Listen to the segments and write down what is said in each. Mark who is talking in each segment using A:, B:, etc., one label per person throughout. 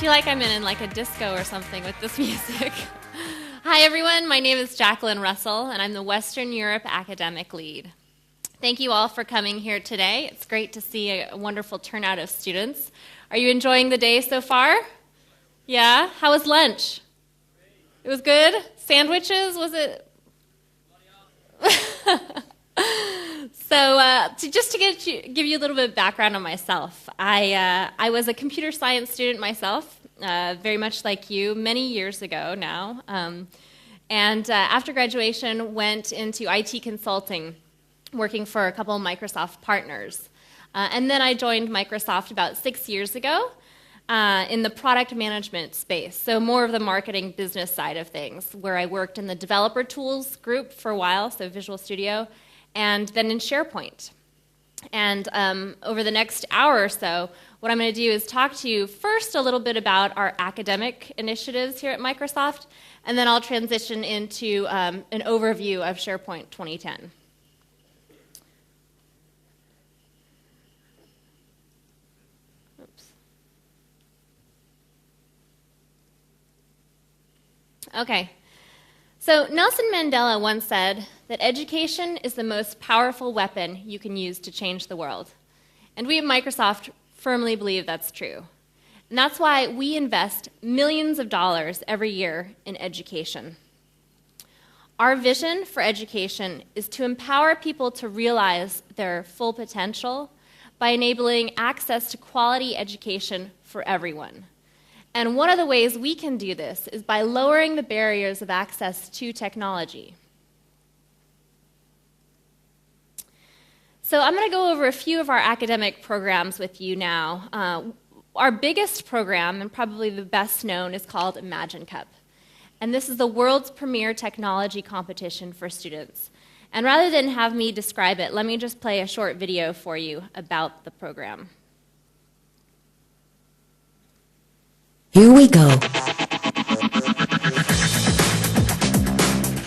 A: feel like I'm in like a disco or something with this music. Hi everyone, my name is Jacqueline Russell and I'm the Western Europe Academic Lead. Thank you all for coming here today. It's great to see a wonderful turnout of students. Are you enjoying the day so far? Yeah? How was lunch? It was good? Sandwiches? Was it? Just to give you a little bit of background on myself, I was a computer science student myself, very much like you, many years ago now. After graduation, went into IT consulting, working for a couple of Microsoft partners. And then I joined Microsoft about 6 years ago in the product management space, so more of the marketing business side of things, where I worked in the developer tools group for a while, so Visual Studio, and then in SharePoint. And over the next hour or so, what I'm going to do is talk to you first a little bit about our academic initiatives here at Microsoft, and then I'll transition into an overview of SharePoint 2010. Oops. Okay. So Nelson Mandela once said that education is the most powerful weapon you can use to change the world. And we at Microsoft firmly believe that's true. And that's why we invest millions of dollars every year in education. Our vision for education is to empower people to realize their full potential by enabling access to quality education for everyone. And one of the ways we can do this is by lowering the barriers of access to technology. So I'm going to go over a few of our academic programs with you now. Our biggest program, and probably the best known, is called Imagine Cup. And this is the world's premier technology competition for students. And rather than have me describe it, let me just play a short video for you about the program.
B: Here we go.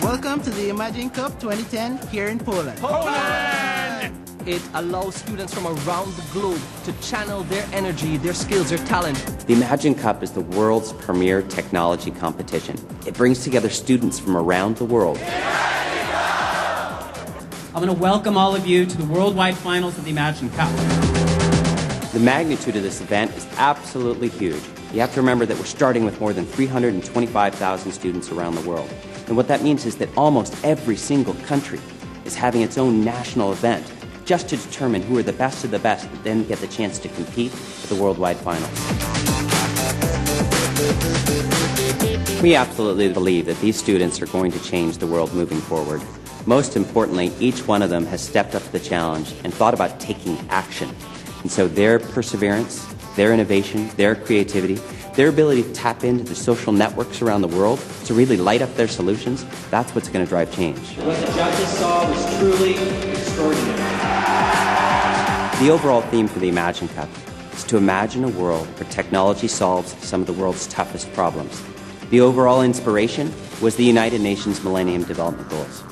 C: Welcome to the Imagine Cup 2010 here in Poland.
D: Poland! It allows students from around the globe to channel their energy, their skills, their talent.
E: The Imagine Cup is the world's premier technology competition. It brings together students from around the world.
F: I'm going to welcome all of you to the worldwide finals of the Imagine Cup.
E: The magnitude of this event is absolutely huge. You have to remember that we're starting with more than 325,000 students around the world. And what that means is that almost every single country is having its own national event just to determine who are the best of the best that then get the chance to compete at the worldwide finals. We absolutely believe that these students are going to change the world moving forward. Most importantly, each one of them has stepped up to the challenge and thought about taking action. And so their perseverance, their innovation, their creativity, their ability to tap into the social networks around the world to really light up their solutions, that's what's going to drive change.
F: What the judges saw was truly extraordinary.
E: The overall theme for the Imagine Cup is to imagine a world where technology solves some of the world's toughest problems. The overall inspiration was the United Nations Millennium Development Goals.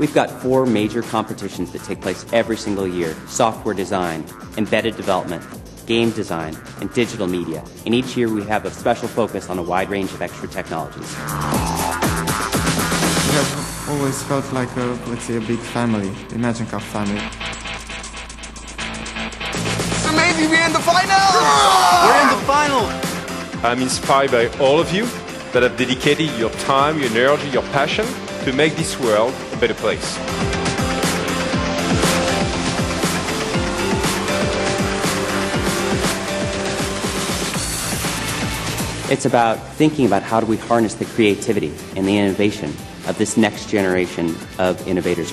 E: We've got 4 major competitions that take place every single year: software design, embedded development, game design, and digital media. And each year we have a special focus on a wide range of extra technologies.
G: We have always felt like let's say, a big family, the Imagine Cup family.
H: So maybe we're in the final! We're in the final!
I: I'm inspired by all of you that have dedicated your time, your energy, your passion to make this world a better place.
E: It's about thinking about how do we harness the creativity and the innovation of this next generation of innovators.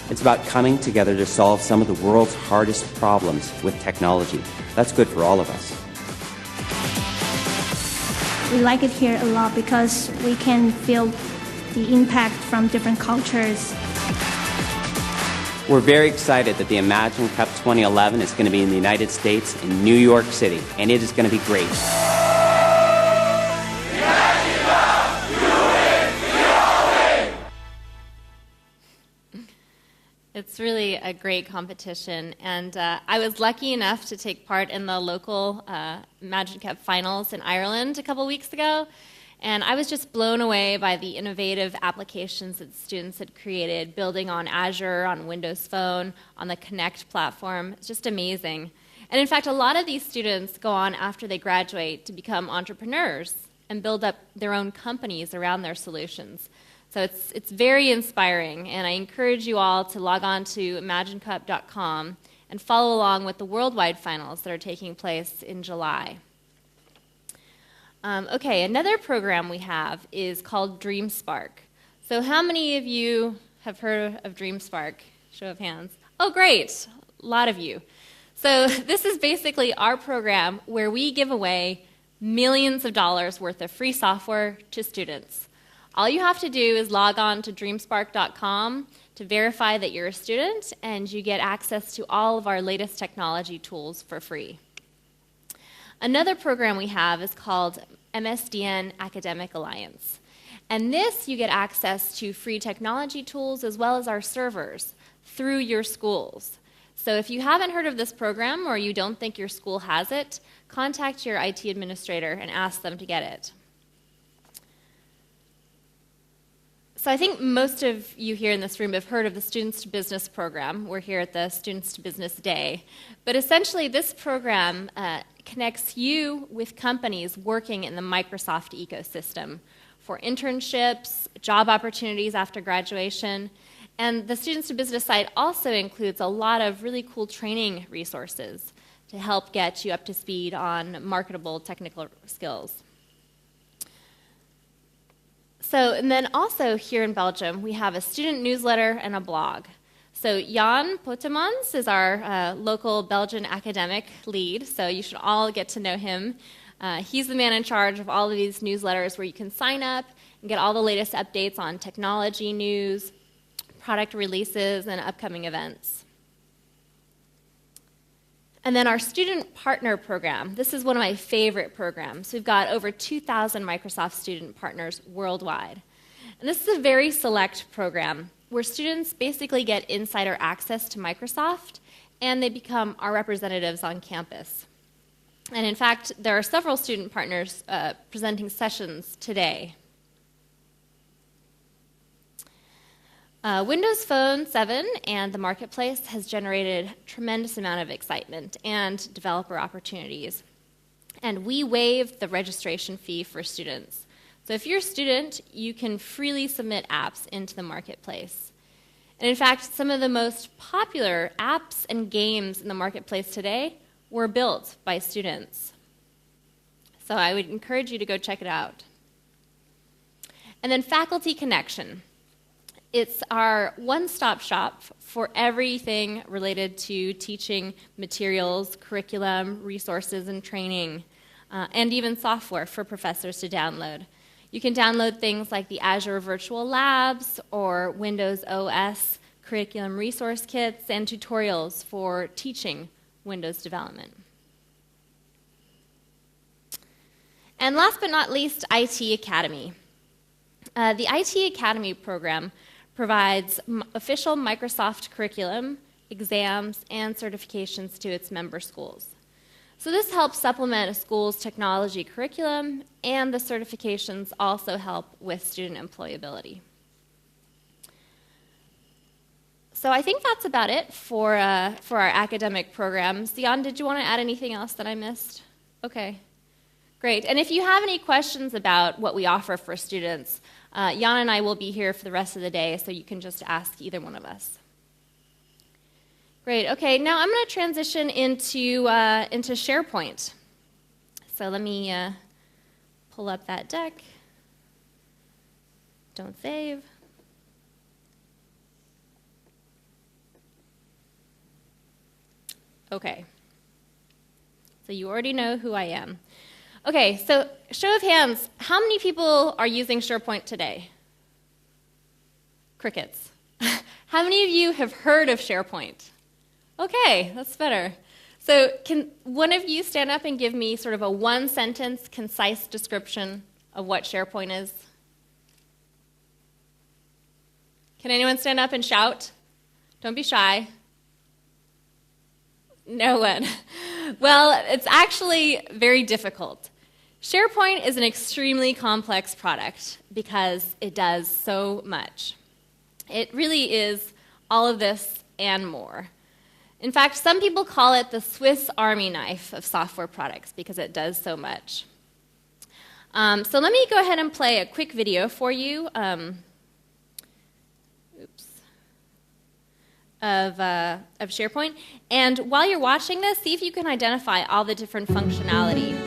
E: It's about coming together to solve some of the world's hardest problems with technology. That's good for all of us.
J: We like it here a lot because we can feel the impact from different cultures.
E: We're very excited that the Imagine Cup 2011 is going to be in the United States in New York City, and it is going to be great.
A: It's really a great competition, and I was lucky enough to take part in the local Imagine Cup finals in Ireland a couple weeks ago, and I was just blown away by the innovative applications that students had created, building on Azure, on Windows Phone, on the Connect platform. It's just amazing. And in fact, a lot of these students go on after they graduate to become entrepreneurs and build up their own companies around their solutions. So it's very inspiring, and I encourage you all to log on to imaginecup.com and follow along with the worldwide finals that are taking place in July. Okay, another program we have is called DreamSpark. So how many of you have heard of DreamSpark? Show of hands. Oh, great, a lot of you. So this is basically our program where we give away millions of dollars worth of free software to students. All you have to do is log on to dreamspark.com to verify that you're a student, and you get access to all of our latest technology tools for free. Another program we have is called MSDN Academic Alliance. And this, you get access to free technology tools as well as our servers through your schools. So if you haven't heard of this program or you don't think your school has it, contact your IT administrator and ask them to get it. So I think most of you here in this room have heard of the Students to Business program. We're here at the Students to Business Day. But essentially, this program connects you with companies working in the Microsoft ecosystem for internships, job opportunities after graduation. And the Students to Business site also includes a lot of really cool training resources to help get you up to speed on marketable technical skills. So, and then also here in Belgium, we have a student newsletter and a blog. So Jan Potemans is our local Belgian academic lead, so you should all get to know him. He's the man in charge of all of these newsletters where you can sign up and get all the latest updates on technology news, product releases, and upcoming events. And then our student partner program. This is one of my favorite programs. We've got over 2,000 Microsoft student partners worldwide. And this is a very select program where students basically get insider access to Microsoft, and they become our representatives on campus. And in fact, there are several student partners presenting sessions today. Windows Phone 7 and the marketplace has generated a tremendous amount of excitement and developer opportunities. And we waived the registration fee for students. So if you're a student, you can freely submit apps into the marketplace. And in fact, some of the most popular apps and games in the marketplace today were built by students. So I would encourage you to go check it out. And then Faculty Connection. It's our one-stop shop for everything related to teaching materials, curriculum, resources, and training, and even software for professors to download. You can download things like the Azure Virtual Labs or Windows OS curriculum resource kits and tutorials for teaching Windows development. And last but not least, IT Academy. The IT Academy program provides official Microsoft curriculum, exams, and certifications to its member schools. So this helps supplement a school's technology curriculum, and the certifications also help with student employability. So I think that's about it for our academic programs. Jan, did you want to add anything else that I missed? Okay, great. And if you have any questions about what we offer for students, Jan and I will be here for the rest of the day, so you can just ask either one of us. Great. Okay, now I'm going to transition into SharePoint. So let me pull up that deck. Don't save. Okay. So you already know who I am. Okay, so show of hands, how many people are using SharePoint today? Crickets. How many of you have heard of SharePoint? Okay, that's better. So can one of you stand up and give me sort of a one-sentence, concise description of what SharePoint is? Can anyone stand up and shout? Don't be shy. No one. Well, it's actually very difficult. SharePoint is an extremely complex product because it does so much. It really is all of this and more. In fact, some people call it the Swiss Army knife of software products because it does so much. So let me go ahead and play a quick video for you of SharePoint. And while you're watching this, see if you can identify all the different functionality.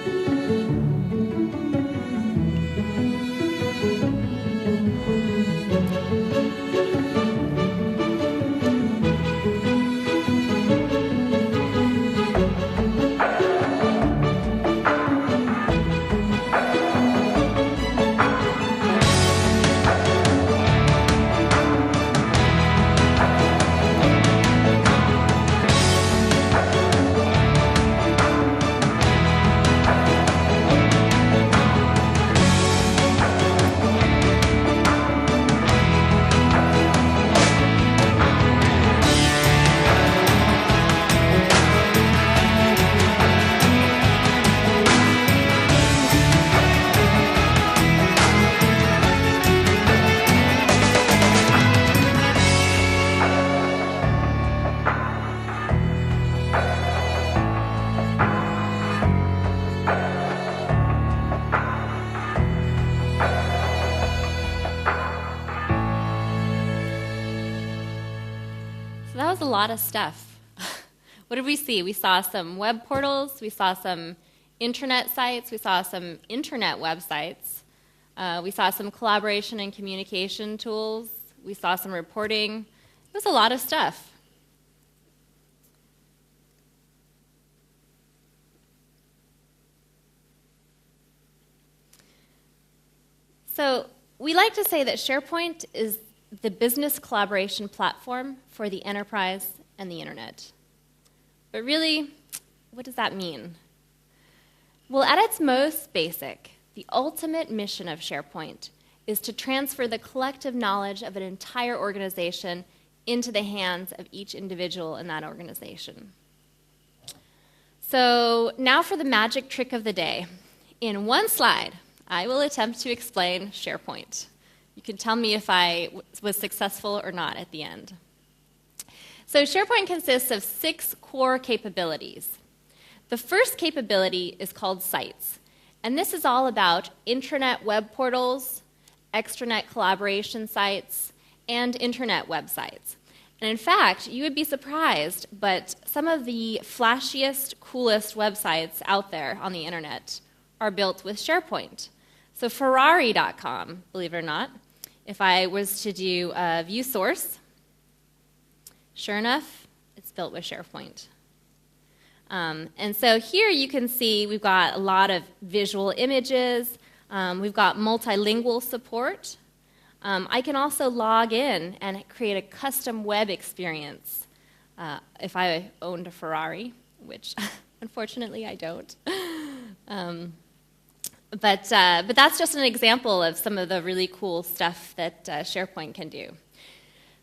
A: So that was a lot of stuff. What did we see? We saw some web portals, we saw some internet sites, we saw some internet websites, we saw some collaboration and communication tools, we saw some reporting. It was a lot of stuff. So we like to say that SharePoint is the business collaboration platform for the enterprise and the internet. But really, what does that mean? Well, at its most basic, the ultimate mission of SharePoint is to transfer the collective knowledge of an entire organization into the hands of each individual in that organization. So now for the magic trick of the day. In one slide, I will attempt to explain SharePoint. You can tell me if I was successful or not at the end. So SharePoint consists of 6 core capabilities. The first capability is called Sites, and this is all about intranet web portals, extranet collaboration sites, and internet websites. And in fact, you would be surprised, but some of the flashiest, coolest websites out there on the internet are built with SharePoint. So Ferrari.com, believe it or not, if I was to do a view source, sure enough, it's built with SharePoint. And so here you can see we've got a lot of visual images. We've got multilingual support. I can also log in and create a custom web experience if I owned a Ferrari, which unfortunately I don't. But that's just an example of some of the really cool stuff that SharePoint can do.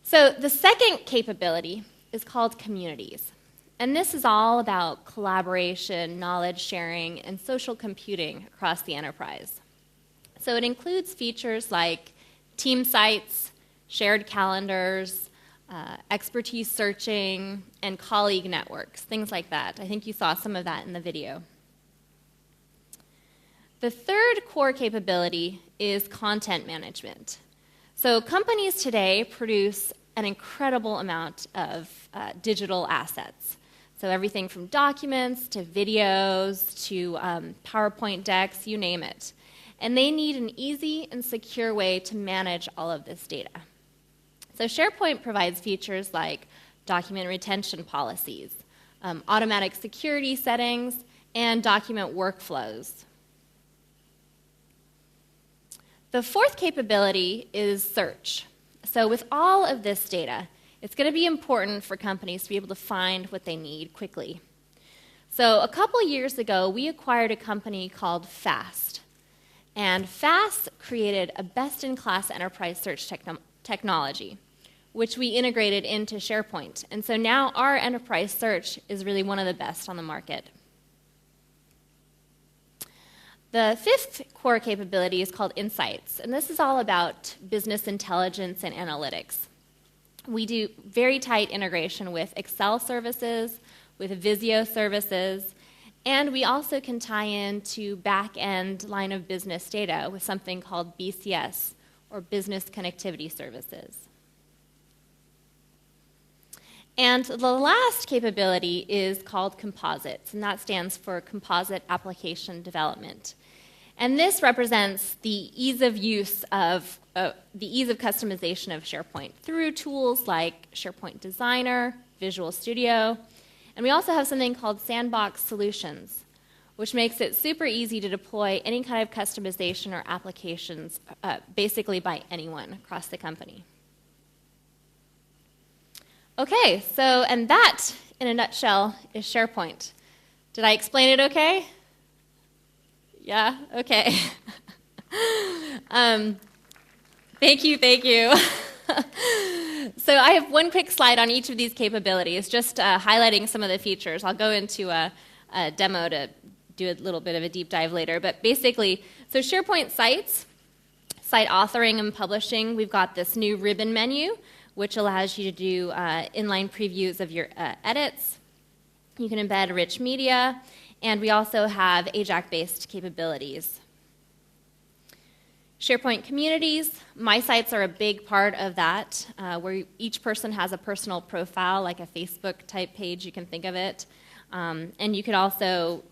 A: So the second capability is called Communities. And this is all about collaboration, knowledge sharing, and social computing across the enterprise. So it includes features like team sites, shared calendars, expertise searching, and colleague networks, things like that. I think you saw some of that in the video. The third core capability is content management. So companies today produce an incredible amount of digital assets. So everything from documents to videos to PowerPoint decks, you name it. And they need an easy and secure way to manage all of this data. So SharePoint provides features like document retention policies, automatic security settings, and document workflows. The fourth capability is search. So with all of this data, it's going to be important for companies to be able to find what they need quickly. So a couple years ago, we acquired a company called FAST. And FAST created a best-in-class enterprise search technology, which we integrated into SharePoint. And so now our enterprise search is really one of the best on the market. The fifth core capability is called Insights, and this is all about business intelligence and analytics. We do very tight integration with Excel services, with Visio services, and we also can tie into back-end line of business data with something called BCS, or Business Connectivity Services. And the last capability is called Composites, and that stands for Composite Application Development. And this represents the ease of use of the ease of customization of SharePoint through tools like SharePoint Designer, Visual Studio, and we also have something called Sandbox Solutions, which makes it super easy to deploy any kind of customization or applications basically by anyone across the company. Okay, so, and that, in a nutshell, is SharePoint. Did I explain it okay? Yeah? Okay. Thank you. So I have one quick slide on each of these capabilities, just highlighting some of the features. I'll go into a demo to do a little bit of a deep dive later. But basically, so SharePoint sites, site authoring and publishing, we've got this new ribbon menu, which allows you to do inline previews of your edits. You can embed rich media, and we also have AJAX-based capabilities. SharePoint communities, my sites are a big part of that, where each person has a personal profile, like a Facebook-type page, you can think of it. And you could also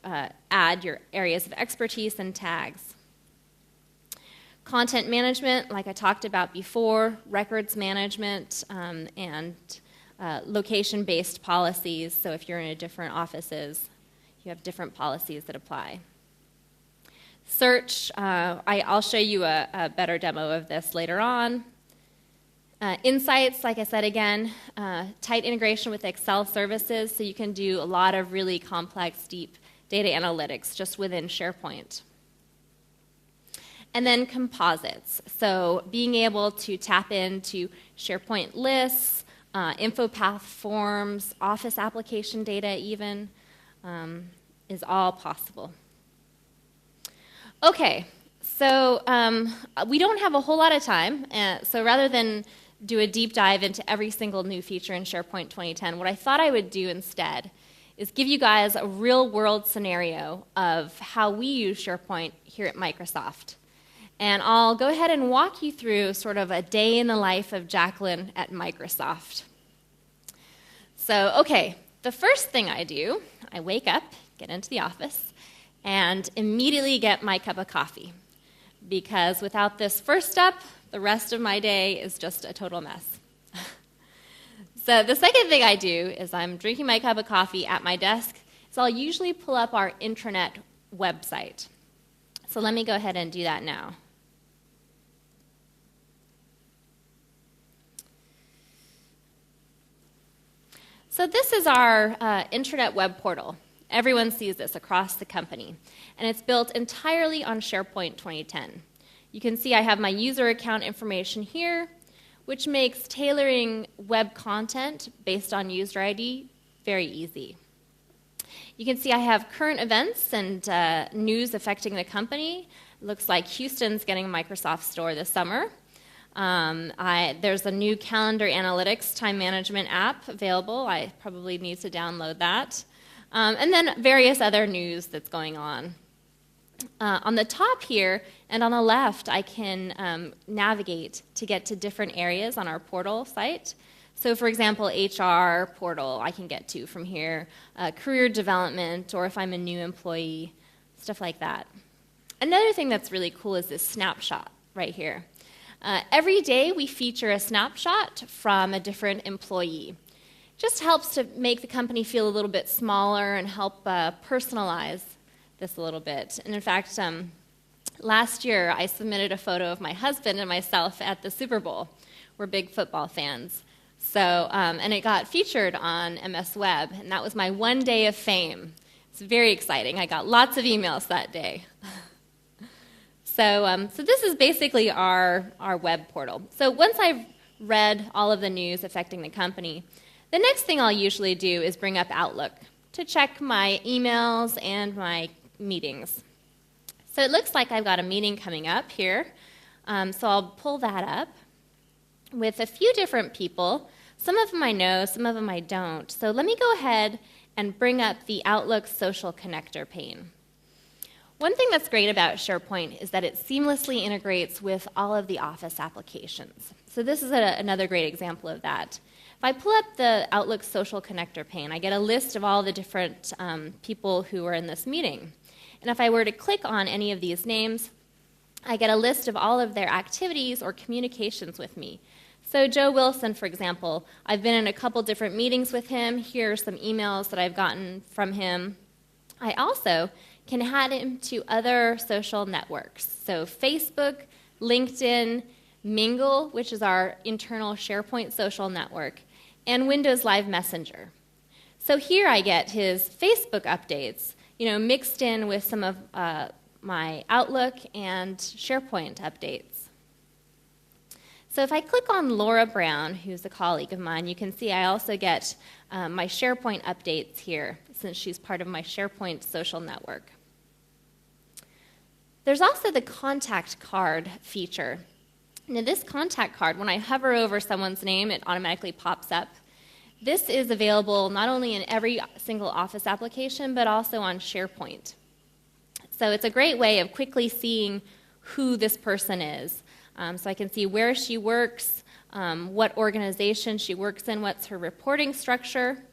A: add your areas of expertise and tags. Content management, like I talked about before, records management, and location-based policies. So if you're in different offices, you have different policies that apply. Search, I'll show you a better demo of this later on. Insights, like I said again, tight integration with Excel services, so you can do a lot of really complex, deep data analytics just within SharePoint. And then composites, so being able to tap into SharePoint lists, InfoPath forms, Office application data even, is all possible. Okay, so we don't have a whole lot of time, so rather than do a deep dive into every single new feature in SharePoint 2010, what I thought I would do instead is give you guys a real-world scenario of how we use SharePoint here at Microsoft. And I'll go ahead and walk you through sort of a day in the life of Jacqueline at Microsoft. So, okay, the first thing I do, I wake up, get into the office, and immediately get my cup of coffee. Because without this first step, the rest of my day is just a total mess. So the second thing I do is I'm drinking my cup of coffee at my desk, so I'll usually pull up our intranet website. So let me go ahead and do that now. So this is our intranet web portal. Everyone sees this across the company, and it's built entirely on SharePoint 2010. You can see I have my user account information here, which makes tailoring web content based on user ID very easy. You can see I have current events and news affecting the company. It looks like Houston's getting a Microsoft Store this summer. There's a new calendar analytics time management app available. I probably need to download that. And then various other news that's going on. On the top here and on the left, I can navigate to get to different areas on our portal site. So for example, HR portal I can get to from here, career development, or if I'm a new employee, stuff like that. Another thing that's really cool is this snapshot right here. Every day we feature a snapshot from a different employee. Just helps to make the company feel a little bit smaller and help personalize this a little bit. And in fact, last year I submitted a photo of my husband and myself at the Super Bowl. We're big football fans. So, and it got featured on MS Web, and that was my one day of fame. It's very exciting. I got lots of emails that day. So this is basically our web portal. So once I've read all of the news affecting the company, the next thing I'll usually do is bring up Outlook to check my emails and my meetings. So it looks like I've got a meeting coming up here. So I'll pull that up with a few different people. Some of them I know, some of them I don't. So let me go ahead and bring up the Outlook Social Connector pane. One thing that's great about SharePoint is that it seamlessly integrates with all of the Office applications. So this is another great example of that. If I pull up the Outlook Social Connector pane, I get a list of all the different people who are in this meeting. And if I were to click on any of these names, I get a list of all of their activities or communications with me. So Joe Wilson, for example, I've been in a couple different meetings with him. Here are some emails that I've gotten from him. I also can add him to other social networks. So Facebook, LinkedIn, Mingle, which is our internal SharePoint social network, and Windows Live Messenger. So here I get his Facebook updates, mixed in with some of my Outlook and SharePoint updates. So if I click on Laura Brown, who's a colleague of mine, you can see I also get my SharePoint updates here, since she's part of my SharePoint social network. There's also the contact card feature. Now this contact card, when I hover over someone's name, it automatically pops up. This is available not only in every single Office application, but also on SharePoint. So it's a great way of quickly seeing who this person is. So I can see where she works, what organization she works in, what's her reporting structure,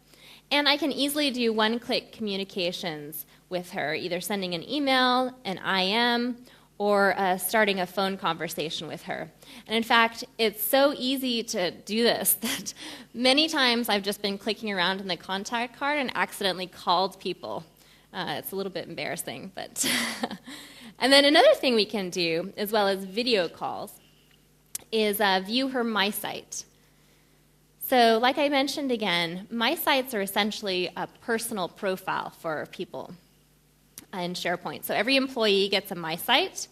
A: and I can easily do one-click communications with her, either sending an email, an IM, or starting a phone conversation with her. And in fact, it's so easy to do this that many times I've just been clicking around in the contact card and accidentally called people. It's a little bit embarrassing, but... And then another thing we can do, as well as video calls, is view her My Site. So like I mentioned again, My Sites are essentially a personal profile for people in SharePoint. So every employee gets a My Site.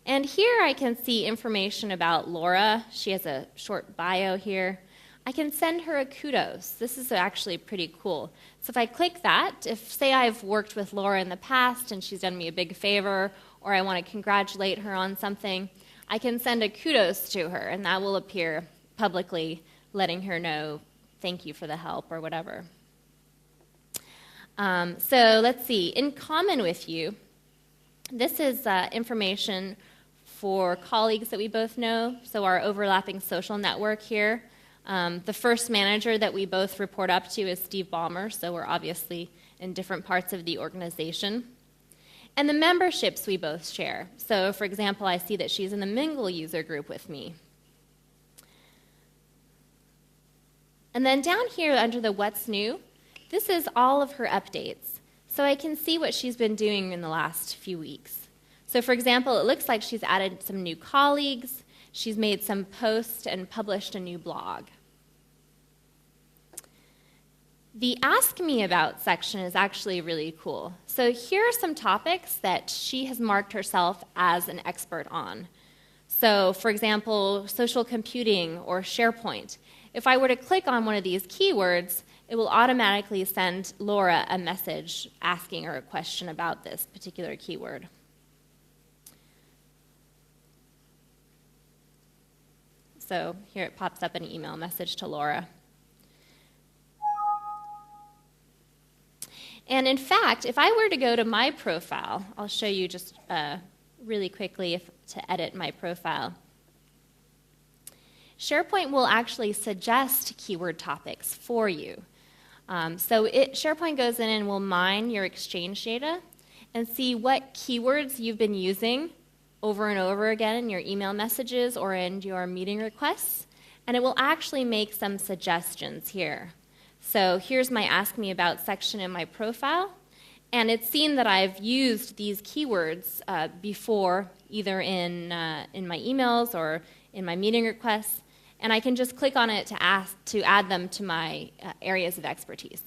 A: And here I can see information about Laura. She has a short bio here. I can send her a kudos. This is actually pretty cool. So if I click that, if say I've worked with Laura in the past and she's done me a big favor, or I want to congratulate her on something, I can send a kudos to her, and that will appear publicly, letting her know thank you for the help or whatever. So let's see. In common with you, this is information for colleagues that we both know, so our overlapping social network here. The first manager that we both report up to is Steve Ballmer, so we're obviously in different parts of the organization. And the memberships we both share. So for example, I see that she's in the Mingle user group with me. And then down here under the What's New, this is all of her updates. So I can see what she's been doing in the last few weeks. So for example, it looks like she's added some new colleagues, she's made some posts and published a new blog. The Ask Me About section is actually really cool. So here are some topics that she has marked herself as an expert on. So for example, social computing or SharePoint. If I were to click on one of these keywords, it will automatically send Laura a message asking her a question about this particular keyword. So here it pops up an email message to Laura. And in fact, if I were to go to my profile, I'll show you just really quickly to edit my profile. SharePoint will actually suggest keyword topics for you. SharePoint goes in and will mine your Exchange data and see what keywords you've been using over and over again in your email messages or in your meeting requests, and it will actually make some suggestions here. So here's my Ask Me About section in my profile, and it's seen that I've used these keywords before, either in my emails or in my meeting requests, and I can just click on it to add them to my areas of expertise.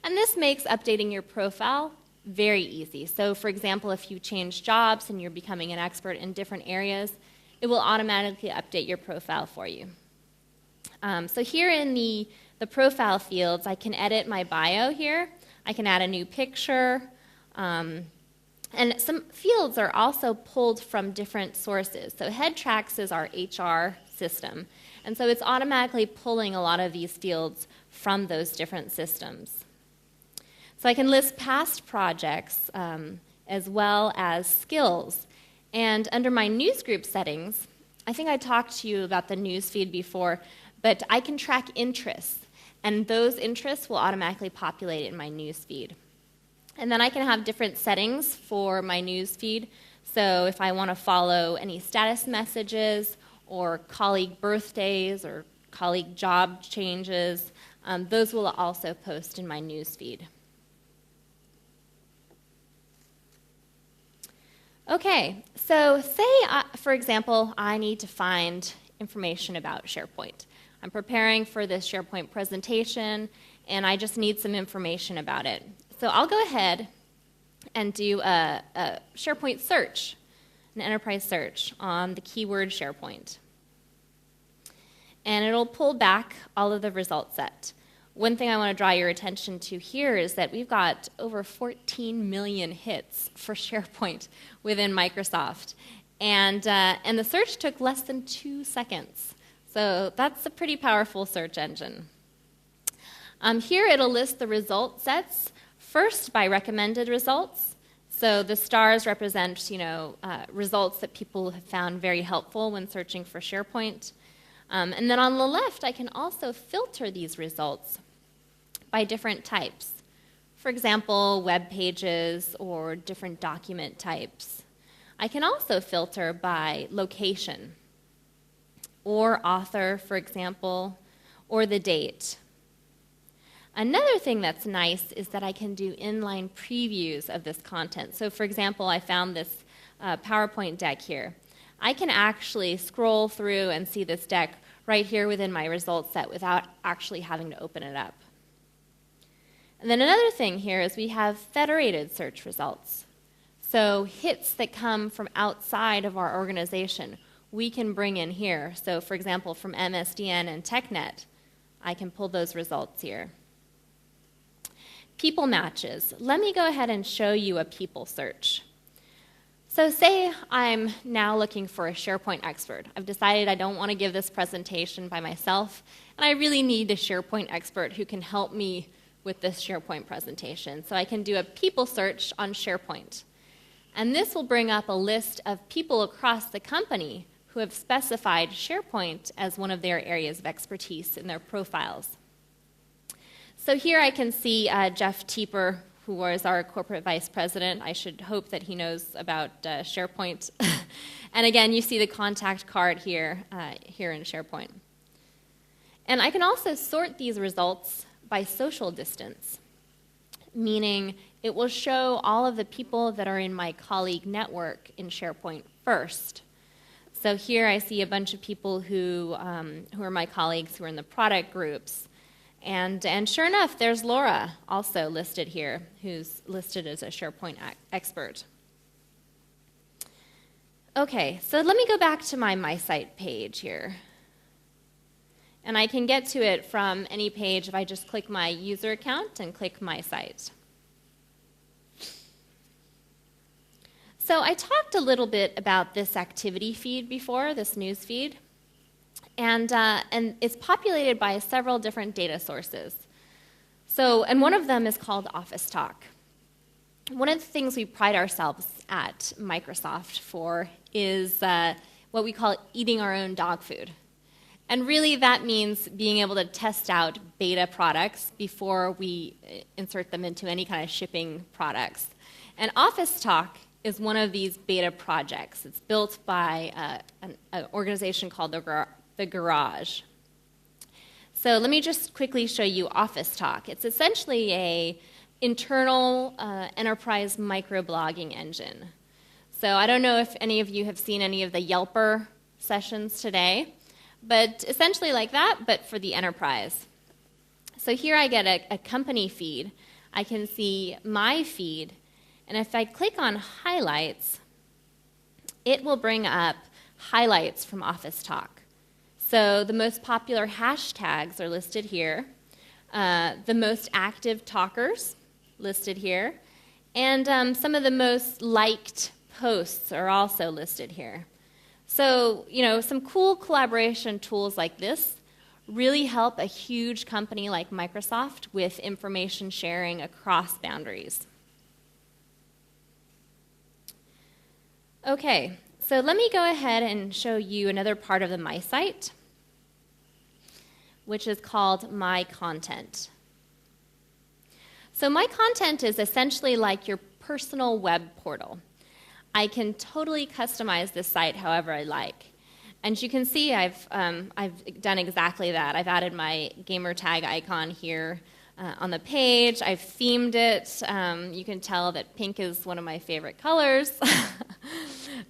A: And this makes updating your profile very easy. So for example, if you change jobs and you're becoming an expert in different areas, it will automatically update your profile for you. So here in the profile fields, I can edit my bio here. I can add a new picture. And some fields are also pulled from different sources. So HeadTracks is our HR system. And so it's automatically pulling a lot of these fields from those different systems. So I can list past projects as well as skills. And under my newsgroup settings, I think I talked to you about the newsfeed before, but I can track interests. And those interests will automatically populate in my newsfeed. And then I can have different settings for my newsfeed. So if I want to follow any status messages or colleague birthdays or colleague job changes, those will also post in my newsfeed. Okay, so say, for example, I need to find information about SharePoint. I'm preparing for this SharePoint presentation, and I just need some information about it. So I'll go ahead and do a SharePoint search, an enterprise search on the keyword SharePoint. And it'll pull back all of the results set. One thing I want to draw your attention to here is that we've got over 14 million hits for SharePoint within Microsoft. And the search took less than 2 seconds. So that's a pretty powerful search engine. Here it'll list the result sets, first by recommended results. So the stars represent, results that people have found very helpful when searching for SharePoint. And then on the left, I can also filter these results by different types. For example, web pages or different document types. I can also filter by location, or author, for example, or the date. Another thing that's nice is that I can do inline previews of this content. So for example, I found this PowerPoint deck here. I can actually scroll through and see this deck right here within my results set without actually having to open it up. And then another thing here is we have federated search results. So hits that come from outside of our organization, we can bring in here. So for example, from MSDN and TechNet, I can pull those results here. People matches. Let me go ahead and show you a people search. So say I'm now looking for a SharePoint expert. I've decided I don't want to give this presentation by myself, and I really need a SharePoint expert who can help me with this SharePoint presentation. So I can do a people search on SharePoint. And this will bring up a list of people across the company who have specified SharePoint as one of their areas of expertise in their profiles. So here I can see Jeff Tieper, who was our corporate vice president. I should hope that he knows about SharePoint. And again, you see the contact card here, here in SharePoint. And I can also sort these results by social distance, meaning it will show all of the people that are in my colleague network in SharePoint first. So here I see a bunch of people who are my colleagues who are in the product groups. And sure enough, there's Laura also listed here, who's listed as a SharePoint expert. Okay, so let me go back to my site page here. And I can get to it from any page if I just click my user account and click my site. So I talked a little bit about this activity feed before, this news feed. And it's populated by several different data sources. So, and one of them is called Office Talk. One of the things we pride ourselves at Microsoft for is what we call eating our own dog food. And really that means being able to test out beta products before we insert them into any kind of shipping products. And Office Talk is one of these beta projects. It's built by an organization called the Garage. So let me just quickly show you Office Talk. It's essentially an internal enterprise microblogging engine. So I don't know if any of you have seen any of the Yelper sessions today, but essentially like that, but for the enterprise. So here I get a company feed. I can see my feed, and if I click on highlights, it will bring up highlights from Office Talk. So the most popular hashtags are listed here. The most active talkers listed here. And some of the most liked posts are also listed here. So, some cool collaboration tools like this really help a huge company like Microsoft with information sharing across boundaries. Okay, so let me go ahead and show you another part of the My Site, which is called My Content. So My Content is essentially like your personal web portal. I can totally customize this site however I like. And you can see I've done exactly that. I've added my gamer tag icon here on the page. I've themed it. You can tell that pink is one of my favorite colors.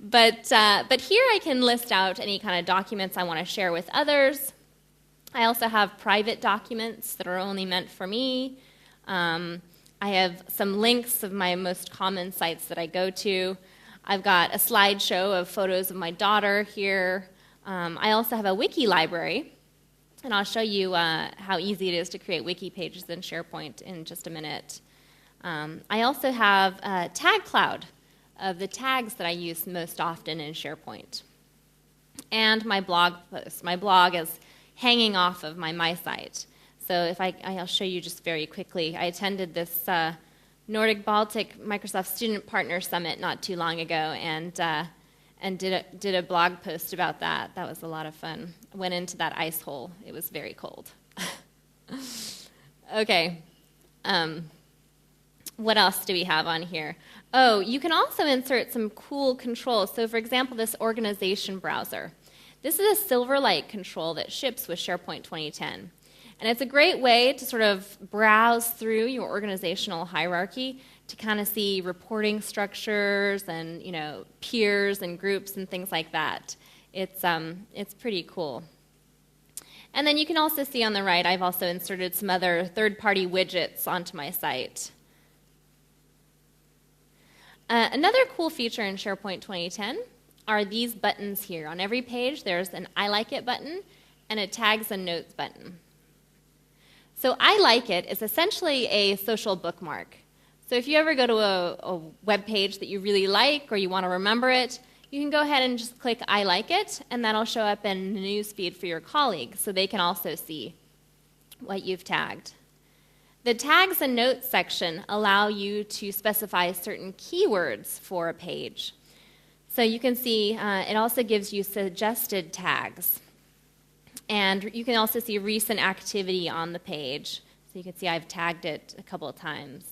A: But here I can list out any kind of documents I want to share with others. I also have private documents that are only meant for me. I have some links of my most common sites that I go to. I've got a slideshow of photos of my daughter here. I also have a wiki library, and I'll show you how easy it is to create wiki pages in SharePoint in just a minute. I also have a tag cloud of the tags that I use most often in SharePoint. And my blog posts. My blog is hanging off of my site. So if I'll show you just very quickly. I attended this Nordic Baltic Microsoft Student Partner Summit not too long ago, and did a blog post about that. That was a lot of fun. I went into that ice hole. It was very cold. Okay. What else do we have on here? Oh, you can also insert some cool controls. So for example, this organization browser. This is a Silverlight control that ships with SharePoint 2010. And it's a great way to sort of browse through your organizational hierarchy to kind of see reporting structures and peers and groups and things like that. It's pretty cool. And then you can also see on the right, I've also inserted some other third-party widgets onto my site. Another cool feature in SharePoint 2010 are these buttons here. On every page, there's an I Like It button and a Tags and Notes button. So I Like It is essentially a social bookmark. So if you ever go to a web page that you really like or you want to remember it, you can go ahead and just click I Like It, and that'll show up in the newsfeed for your colleagues so they can also see what you've tagged. The Tags and Notes section allow you to specify certain keywords for a page. So you can see it also gives you suggested tags. And you can also see recent activity on the page. So you can see I've tagged it a couple of times.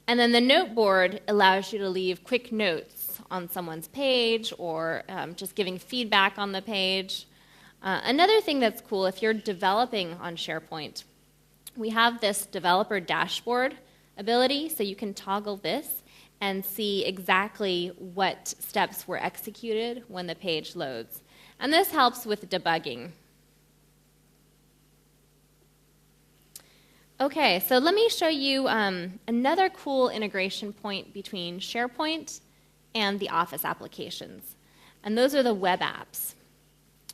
A: And then the note board allows you to leave quick notes on someone's page or just giving feedback on the page. Another thing that's cool, if you're developing on SharePoint, we have this developer dashboard ability, so you can toggle this and see exactly what steps were executed when the page loads. And this helps with debugging. Okay, so let me show you another cool integration point between SharePoint and the Office applications. And those are the web apps.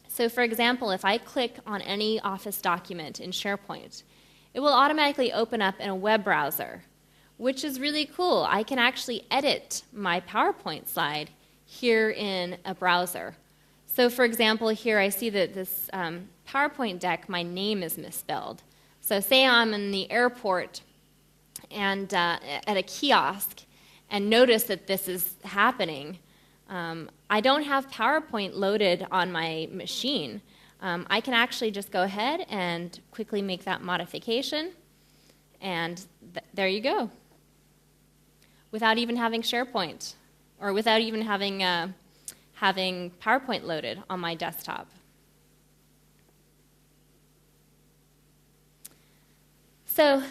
A: So for example, if I click on any Office document in SharePoint, it will automatically open up in a web browser, which is really cool. I can actually edit my PowerPoint slide here in a browser. So for example, here I see that this PowerPoint deck, my name is misspelled. So say I'm in the airport and at a kiosk and notice that this is happening. I don't have PowerPoint loaded on my machine. I can actually just go ahead and quickly make that modification, and there you go. Without even having SharePoint, or without even having PowerPoint loaded on my desktop. So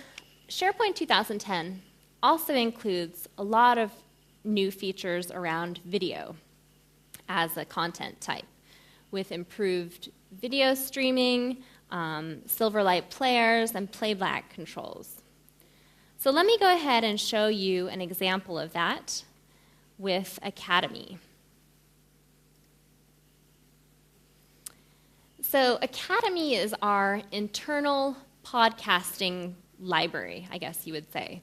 A: SharePoint 2010 also includes a lot of new features around video as a content type, with improved video streaming, Silverlight players, and playback controls. So let me go ahead and show you an example of that with Academy. So Academy is our internal podcasting library, I guess you would say.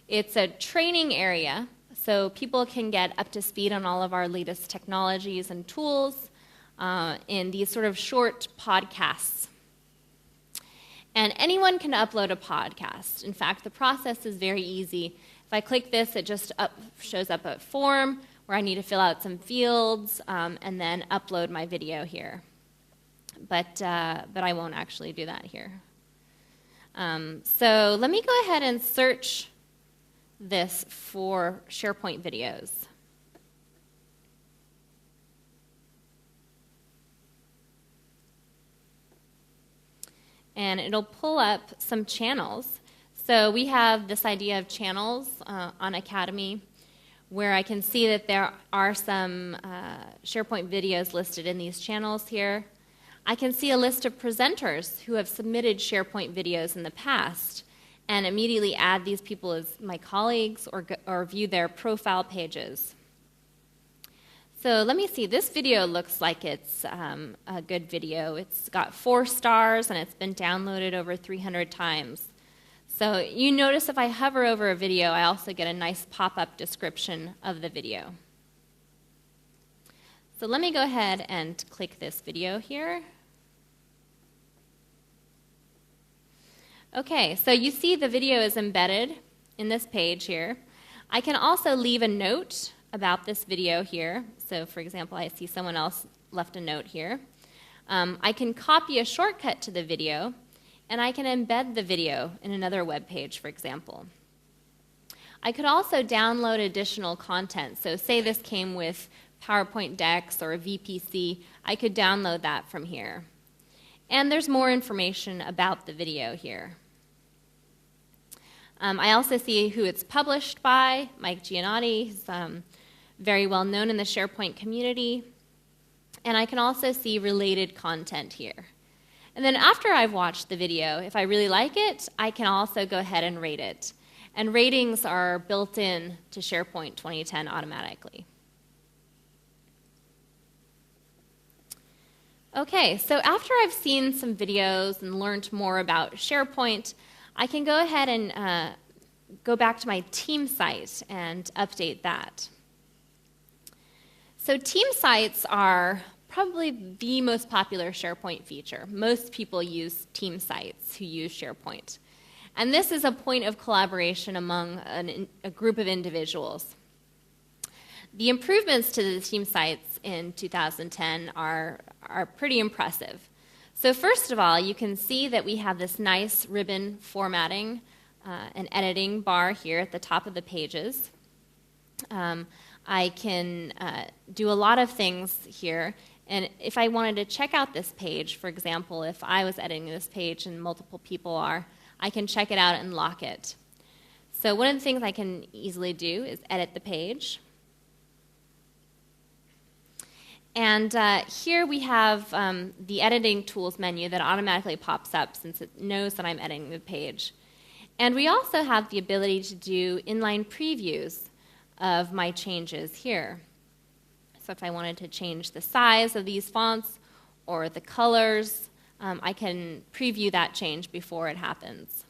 A: It's a training area, so people can get up to speed on all of our latest technologies and tools in these sort of short podcasts. And anyone can upload a podcast. In fact, the process is very easy. If I click this, it just shows up a form where I need to fill out some fields and then upload my video here. But I won't actually do that here. So let me go ahead and search this for SharePoint videos. And it'll pull up some channels. So we have this idea of channels on Academy, where I can see that there are some SharePoint videos listed in these channels here. I can see a list of presenters who have submitted SharePoint videos in the past and immediately add these people as my colleagues or view their profile pages. So let me see, this video looks like it's a good video. It's got 4 stars and it's been downloaded over 300 times. So you notice if I hover over a video, I also get a nice pop-up description of the video. So let me go ahead and click this video here. Okay, so you see the video is embedded in this page here. I can also leave a note about this video here. So for example, I see someone else left a note here. I can copy a shortcut to the video, and I can embed the video in another web page, for example. I could also download additional content. So say this came with PowerPoint decks or a VPC, I could download that from here. And there's more information about the video here. I also see who it's published by, Mike Giannotti. He's very well known in the SharePoint community. And I can also see related content here. And then after I've watched the video, if I really like it, I can also go ahead and rate it. And ratings are built in to SharePoint 2010 automatically. Okay, so after I've seen some videos and learned more about SharePoint, I can go ahead and go back to my team site and update that. So team sites are probably the most popular SharePoint feature. Most people use team sites who use SharePoint. And this is a point of collaboration among a group of individuals. The improvements to the team sites in 2010 are pretty impressive. So first of all, you can see that we have this nice ribbon formatting and editing bar here at the top of the pages. I can do a lot of things here. And if I wanted to check out this page, for example, if I was editing this page and multiple people are, I can check it out and lock it. So one of the things I can easily do is edit the page. And here we have the editing tools menu that automatically pops up since it knows that I'm editing the page. And we also have the ability to do inline previews of my changes here. So if I wanted to change the size of these fonts or the colors, I can preview that change before it happens.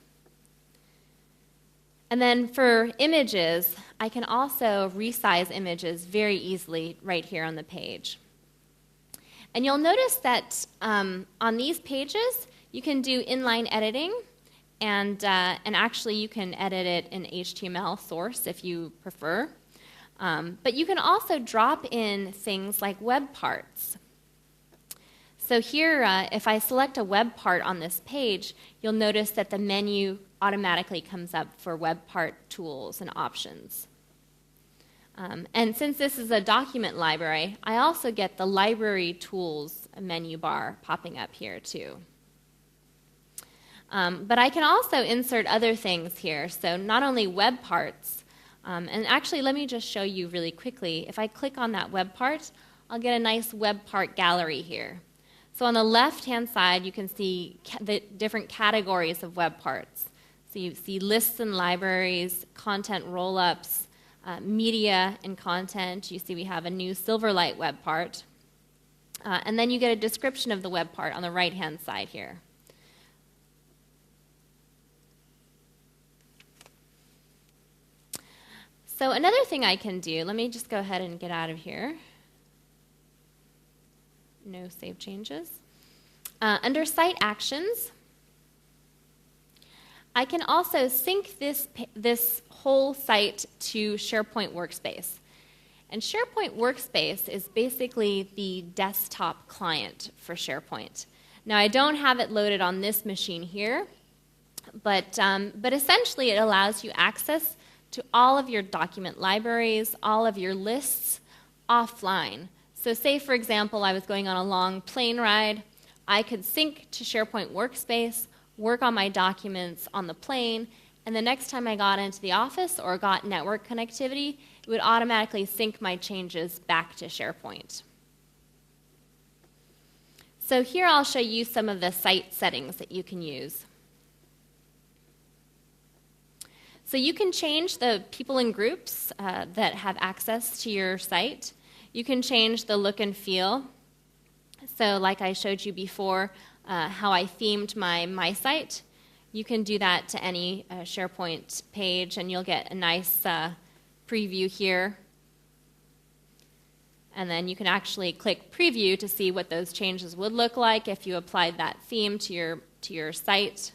A: And then for images, I can also resize images very easily right here on the page. And you'll notice that on these pages, you can do inline editing, and actually you can edit it in HTML source if you prefer. But you can also drop in things like web parts. So here, if I select a web part on this page, you'll notice that the menu automatically comes up for web part tools and options. And since this is a document library, I also get the library tools menu bar popping up here too. But I can also insert other things here. So not only web parts, and actually let me just show you really quickly. If I click on that web part, I'll get a nice web part gallery here. So on the left-hand side, you can see the different categories of web parts. So you see lists and libraries, content roll-ups, media and content. You see we have a new Silverlight web part. And then you get a description of the web part on the right-hand side here. So another thing I can do, let me just go ahead and get out of here. No save changes. Under Site Actions, I can also sync this whole site to SharePoint Workspace. And SharePoint Workspace is basically the desktop client for SharePoint. Now, I don't have it loaded on this machine here, but essentially it allows you access to all of your document libraries, all of your lists offline. So say, for example, I was going on a long plane ride. I could sync to SharePoint Workspace, work on my documents on the plane, and the next time I got into the office or got network connectivity, it would automatically sync my changes back to SharePoint. So here I'll show you some of the site settings that you can use. So you can change the people and groups that have access to your site. You can change the look and feel. So like I showed you before, how I themed my site, you can do that to any SharePoint page, and you'll get a nice preview here. And then you can actually click preview to see what those changes would look like if you applied that theme to your site.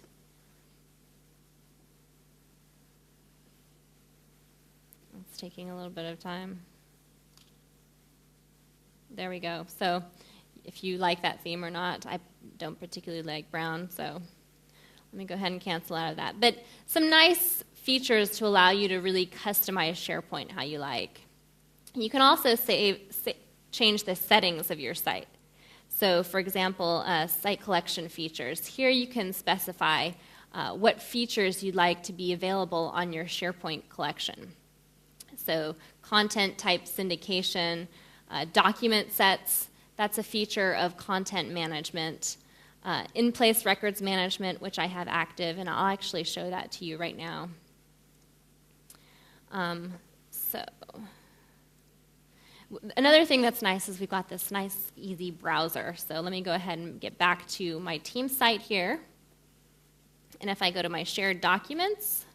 A: It's taking a little bit of time. There we go. So if you like that theme or not, I don't particularly like brown, so let me go ahead and cancel out of that. But some nice features to allow you to really customize SharePoint how you like. You can also change the settings of your site. So for example, site collection features. Here you can specify what features you'd like to be available on your SharePoint collection. So content type syndication, document sets, that's a feature of content management. In-place records management, which I have active, and I'll actually show that to you right now. Another thing that's nice is we've got this nice, easy browser. So let me go ahead and get back to my team site here. And if I go to my shared documents,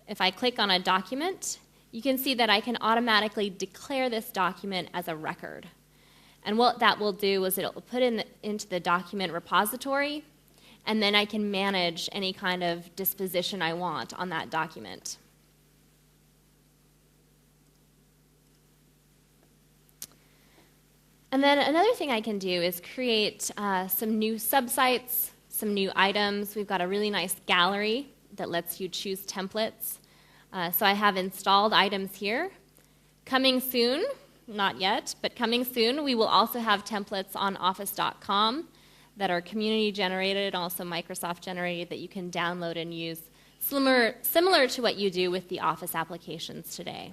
A: if I click on a document, you can see that I can automatically declare this document as a record. And what that will do is it'll put into the document repository, and then I can manage any kind of disposition I want on that document. And then another thing I can do is create some new subsites, some new items. We've got a really nice gallery that lets you choose templates. So I have installed items here. Coming soon, not yet, but coming soon, we will also have templates on office.com that are community generated, also Microsoft generated, that you can download and use, similar to what you do with the Office applications today.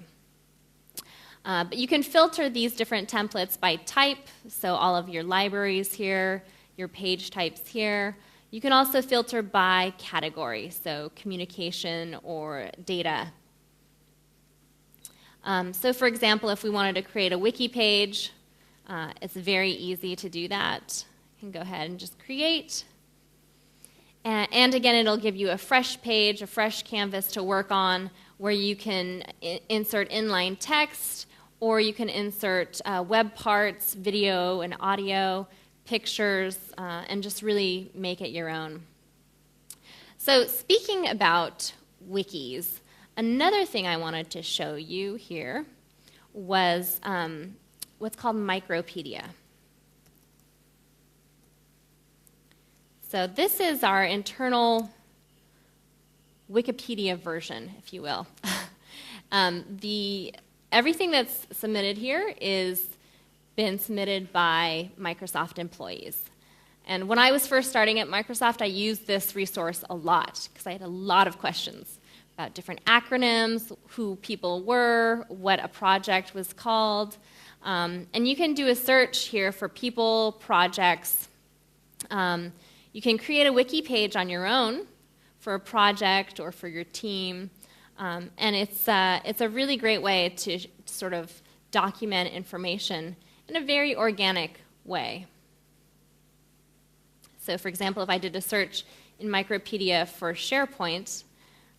A: But you can filter these different templates by type, so all of your libraries here, your page types here. You can also filter by category, so communication or data. So for example, if we wanted to create a wiki page, it's very easy to do that. You can go ahead and just create. And again, it'll give you a fresh page, a fresh canvas to work on, where you can insert inline text, or you can insert web parts, video and audio, pictures, and just really make it your own. So speaking about wikis, another thing I wanted to show you here was what's called Micropedia. So this is our internal Wikipedia version, if you will. Everything that's submitted here is been submitted by Microsoft employees. And when I was first starting at Microsoft, I used this resource a lot because I had a lot of questions about different acronyms, who people were, what a project was called. And you can do a search here for people, projects. You can create a wiki page on your own for a project or for your team. And it's a really great way to sort of document information in a very organic way. So for example, if I did a search in Micropedia for SharePoint,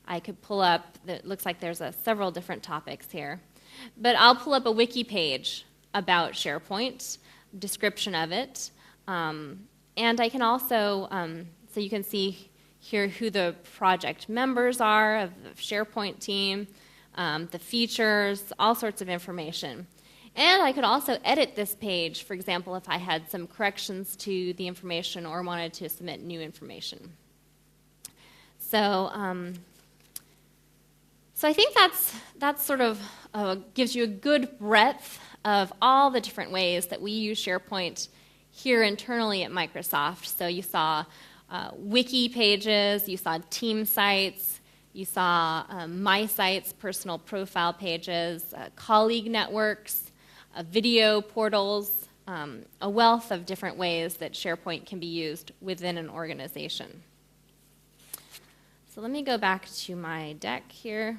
A: I could pull up, it looks like there's several different topics here, but I'll pull up a wiki page about SharePoint, description of it, and I can also, so you can see here who the project members are of the SharePoint team, the features, all sorts of information. And I could also edit this page, for example, if I had some corrections to the information or wanted to submit new information. So, so I think that's sort of gives you a good breadth of all the different ways that we use SharePoint here internally at Microsoft. So you saw wiki pages, you saw team sites, you saw my sites, personal profile pages, colleague networks, video portals, a wealth of different ways that SharePoint can be used within an organization. So let me go back to my deck here.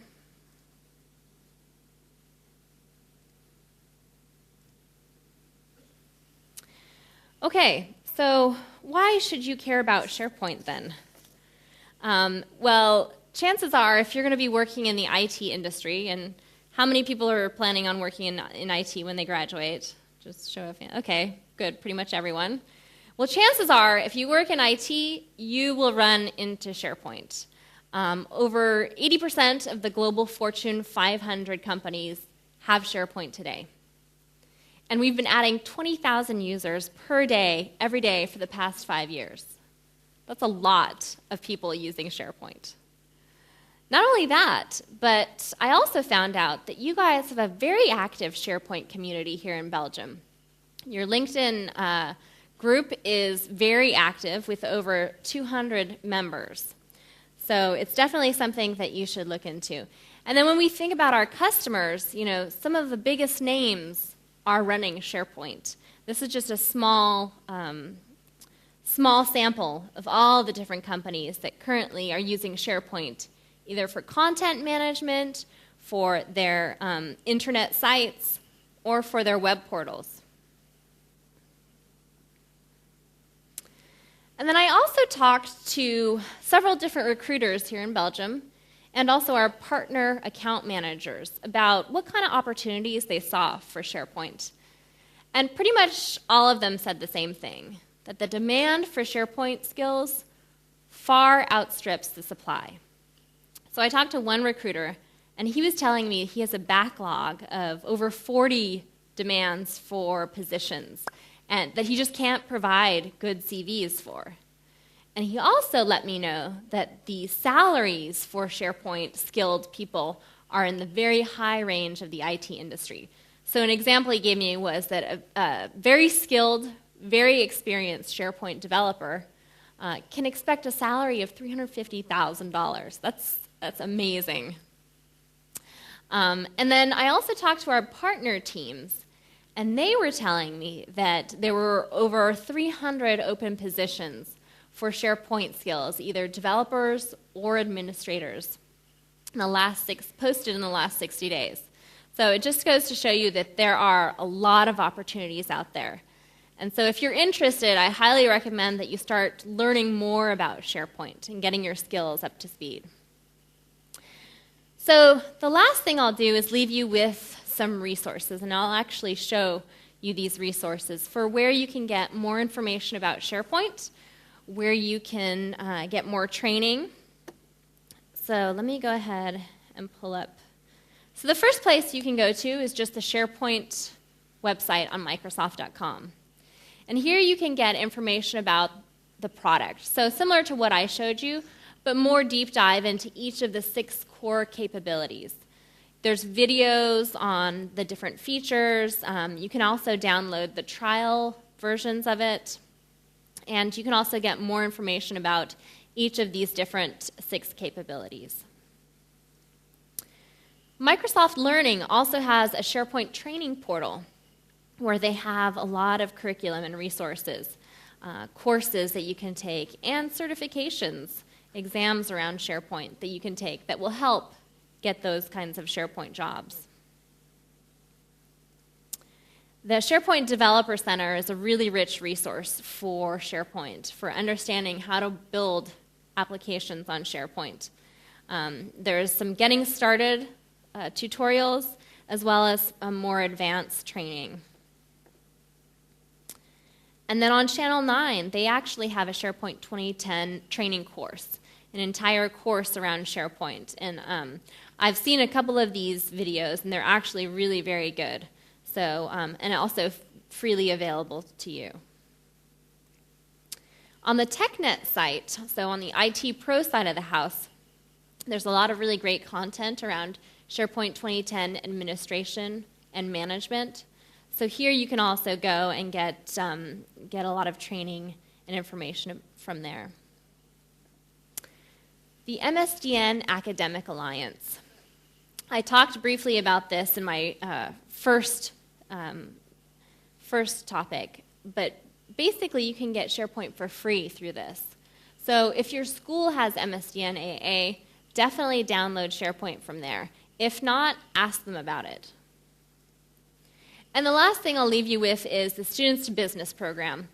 A: Okay, so why should you care about SharePoint then? Well, chances are if you're going to be working in the IT industry, and how many people are planning on working in IT when they graduate? Just show of hands. Okay, good, pretty much everyone. Well, chances are if you work in IT, you will run into SharePoint. Over 80% of the global Fortune 500 companies have SharePoint today. And we've been adding 20,000 users per day, every day, for the past 5 years. That's a lot of people using SharePoint. Not only that, but I also found out that you guys have a very active SharePoint community here in Belgium. Your LinkedIn group is very active with over 200 members. So it's definitely something that you should look into. And then when we think about our customers, you know, some of the biggest names are running SharePoint. This is just a small sample of all the different companies that currently are using SharePoint, either for content management, for their internet sites, or for their web portals. And then I also talked to several different recruiters here in Belgium and also our partner account managers about what kind of opportunities they saw for SharePoint. And pretty much all of them said the same thing, that the demand for SharePoint skills far outstrips the supply. So I talked to one recruiter, and he was telling me he has a backlog of over 40 demands for positions, and that he just can't provide good CVs for. And he also let me know that the salaries for SharePoint skilled people are in the very high range of the IT industry. So an example he gave me was that a very skilled, very experienced SharePoint developer can expect a salary of $350,000. That's amazing. And then I also talked to our partner teams, and they were telling me that there were over 300 open positions for SharePoint skills, either developers or administrators, posted in the last 60 days. So it just goes to show you that there are a lot of opportunities out there. And so if you're interested, I highly recommend that you start learning more about SharePoint and getting your skills up to speed. So the last thing I'll do is leave you with some resources, and I'll actually show you these resources for where you can get more information about SharePoint, where you can get more training. So let me go ahead and pull up. So the first place you can go to is just the SharePoint website on Microsoft.com. And here you can get information about the product. So similar to what I showed you, but more deep dive into each of the 6 core capabilities. There's videos on the different features. You can also download the trial versions of it. And you can also get more information about each of these different 6 capabilities. Microsoft Learning also has a SharePoint training portal where they have a lot of curriculum and resources, courses that you can take, and certifications, exams around SharePoint that you can take that will help get those kinds of SharePoint jobs. The SharePoint Developer Center is a really rich resource for SharePoint, for understanding how to build applications on SharePoint. There's some getting started tutorials, as well as a more advanced training. And then on Channel 9, they actually have a SharePoint 2010 training course, an entire course around SharePoint. And I've seen a couple of these videos, and they're actually really very good. So, and also freely available to you. On the TechNet site, so on the IT Pro side of the house, there's a lot of really great content around SharePoint 2010 administration and management. So here you can also go and get a lot of training and information from there. The MSDN Academic Alliance. I talked briefly about this in my first topic, but basically you can get SharePoint for free through this. So if your school has MSDN AA, definitely download SharePoint from there. If not, ask them about it. And the last thing I'll leave you with is the Students to Business program.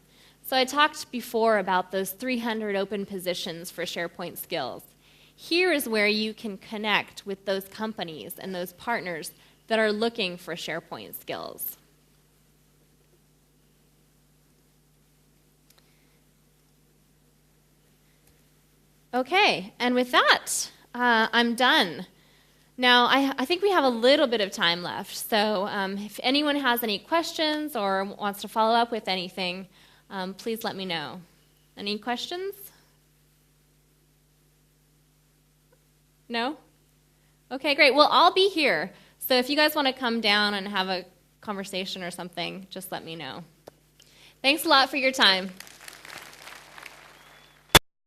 A: So I talked before about those 300 open positions for SharePoint skills. Here is where you can connect with those companies and those partners that are looking for SharePoint skills. Okay, and with that, I'm done. Now, I think we have a little bit of time left, so if anyone has any questions or wants to follow up with anything, please let me know. Any questions? No? Okay, great. Well, I'll be here. So if you guys want to come down and have a conversation or something, just let me know. Thanks a lot for your time.